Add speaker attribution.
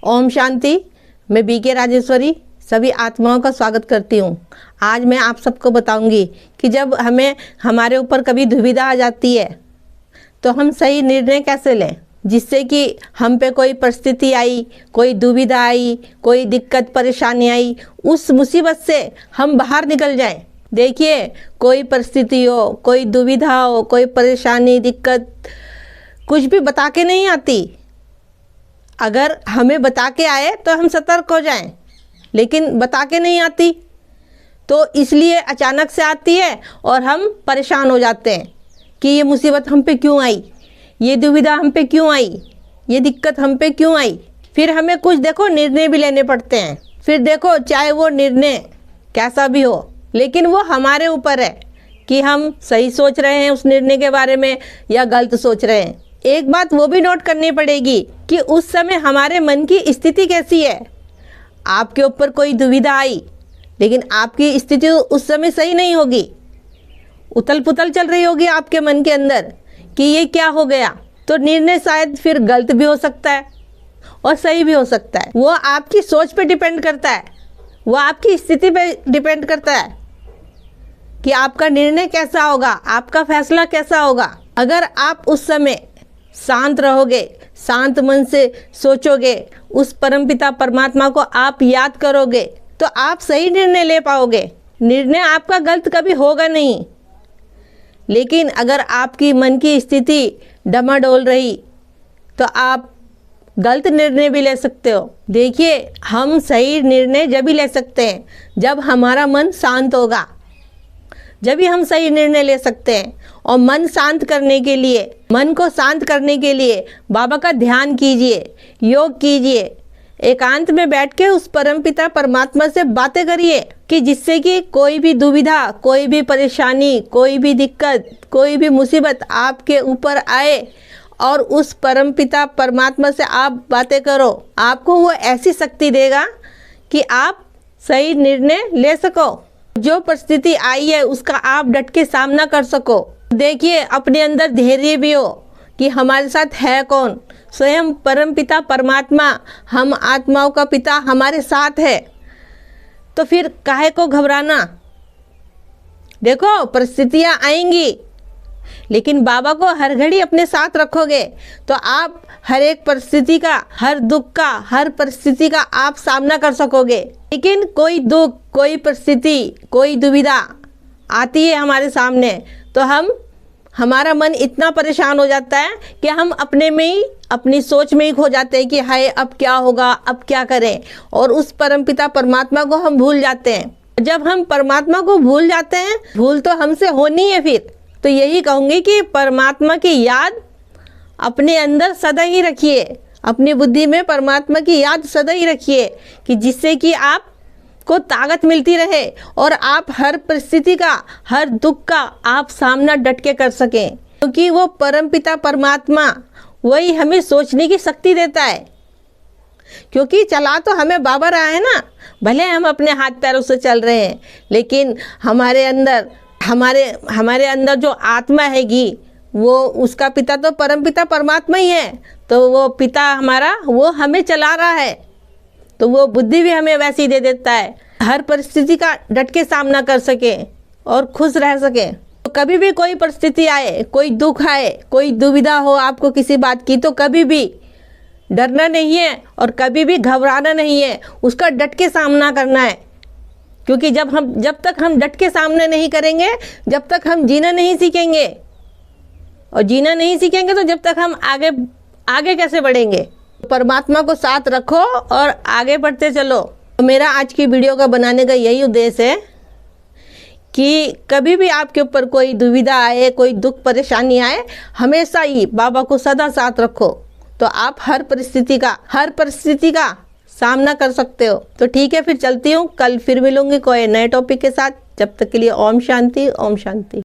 Speaker 1: ओम शांति। मैं बीके राजेश्वरी सभी आत्माओं का स्वागत करती हूँ। आज मैं आप सबको बताऊंगी कि जब हमारे ऊपर कभी दुविधा आ जाती है तो हम सही निर्णय कैसे लें, जिससे कि हम पे कोई परिस्थिति आई, कोई दुविधा आई, कोई दिक्कत परेशानी आई, उस मुसीबत से हम बाहर निकल जाएं। देखिए, कोई परिस्थिति हो, कोई दुविधा हो, कोई परेशानी दिक्कत कुछ भी बता के नहीं आती। अगर हमें बता के आए तो हम सतर्क हो जाएं, लेकिन बता के नहीं आती तो इसलिए अचानक से आती है और हम परेशान हो जाते हैं कि ये मुसीबत हम पे क्यों आई, ये दुविधा हम पे क्यों आई, ये दिक्कत हम पे क्यों आई। फिर हमें कुछ निर्णय भी लेने पड़ते हैं। फिर देखो, चाहे वो निर्णय कैसा भी हो, लेकिन वो हमारे ऊपर है कि हम सही सोच रहे हैं उस निर्णय के बारे में या गलत सोच रहे हैं। एक बात वो भी नोट करनी पड़ेगी कि उस समय हमारे मन की स्थिति कैसी है। आपके ऊपर कोई दुविधा आई, लेकिन आपकी स्थिति उस समय सही नहीं होगी, उथल पुथल चल रही होगी आपके मन के अंदर कि ये क्या हो गया, तो निर्णय शायद फिर गलत भी हो सकता है और सही भी हो सकता है। वो आपकी सोच पे डिपेंड करता है, वो आपकी स्थिति पे डिपेंड करता है कि आपका निर्णय कैसा होगा, आपका फैसला कैसा होगा। अगर आप उस समय शांत रहोगे, शांत मन से सोचोगे, उस परमपिता परमात्मा को आप याद करोगे, तो आप सही निर्णय ले पाओगे। निर्णय आपका गलत कभी होगा नहीं। लेकिन अगर आपकी मन की स्थिति डमाडोल रही तो आप गलत निर्णय भी ले सकते हो। देखिए, हम सही निर्णय जब भी ले सकते हैं जब हमारा मन शांत होगा, जब भी हम सही निर्णय ले सकते हैं। और मन शांत करने के लिए, मन को शांत करने के लिए बाबा का ध्यान कीजिए, योग कीजिए, एकांत में बैठ के उस परमपिता परमात्मा से बातें करिए कि जिससे कि कोई भी दुविधा, कोई भी परेशानी, कोई भी दिक्कत, कोई भी मुसीबत आपके ऊपर आए और उस परमपिता परमात्मा से आप बातें करो। आपको वो ऐसी शक्ति देगा कि आप सही निर्णय ले सको। जो परिस्थिति आई है उसका आप डट के सामना कर सको। देखिए, अपने अंदर धैर्य भी हो कि हमारे साथ है कौन, स्वयं परमपिता परमात्मा, हम आत्माओं का पिता हमारे साथ है। तो फिर काहे को घबराना। देखो, परिस्थितियां आएंगी, लेकिन बाबा को हर घड़ी अपने साथ रखोगे तो आप हर एक परिस्थिति का, हर दुख का, हर परिस्थिति का आप सामना कर सकोगे। लेकिन कोई दुख, कोई परिस्थिति, कोई दुविधा आती है हमारे सामने तो हमारा मन इतना परेशान हो जाता है कि हम अपने में ही, अपनी सोच में ही खो जाते हैं कि हाय अब क्या होगा, अब क्या करें, और उस परमपिता परमात्मा को हम भूल जाते हैं। जब हम परमात्मा को भूल जाते हैं, भूल तो हमसे होनी है। फिर तो यही कहूँगी कि परमात्मा की याद अपने अंदर सदा ही रखिए, अपनी बुद्धि में परमात्मा की याद सदा ही रखिए कि जिससे कि आप को ताकत मिलती रहे और आप हर परिस्थिति का, हर दुख का आप सामना डट के कर सकें। क्योंकि वो परमपिता परमात्मा वही हमें सोचने की शक्ति देता है। क्योंकि चला तो हमें बाबा रहा है ना, भले हम अपने हाथ पैरों से चल रहे हैं, लेकिन हमारे अंदर जो आत्मा हैगी, वो उसका पिता तो परमपिता परमात्मा ही है। तो वो पिता हमारा, वो हमें चला रहा है, तो वो बुद्धि भी हमें वैसी दे देता है, हर परिस्थिति का डट के सामना कर सके और खुश रह सके। तो कभी भी कोई परिस्थिति आए, कोई दुख आए, कोई दुविधा हो आपको किसी बात की, तो कभी भी डरना नहीं है और कभी भी घबराना नहीं है, उसका डट के सामना करना है। क्योंकि जब तक हम डट के सामना नहीं करेंगे, जब तक हम जीना नहीं सीखेंगे, और जीना नहीं सीखेंगे तो जब तक हम आगे कैसे बढ़ेंगे। परमात्मा को साथ रखो और आगे बढ़ते चलो। मेरा आज की वीडियो का बनाने का यही उद्देश्य है कि कभी भी आपके ऊपर कोई दुविधा आए, कोई दुख परेशानी आए, हमेशा ही बाबा को सदा साथ रखो, तो आप हर परिस्थिति का सामना कर सकते हो। तो ठीक है, फिर चलती हूँ। कल फिर मिलूंगी कोई नए टॉपिक के साथ। जब तक के लिए ओम शांति, ओम शांति।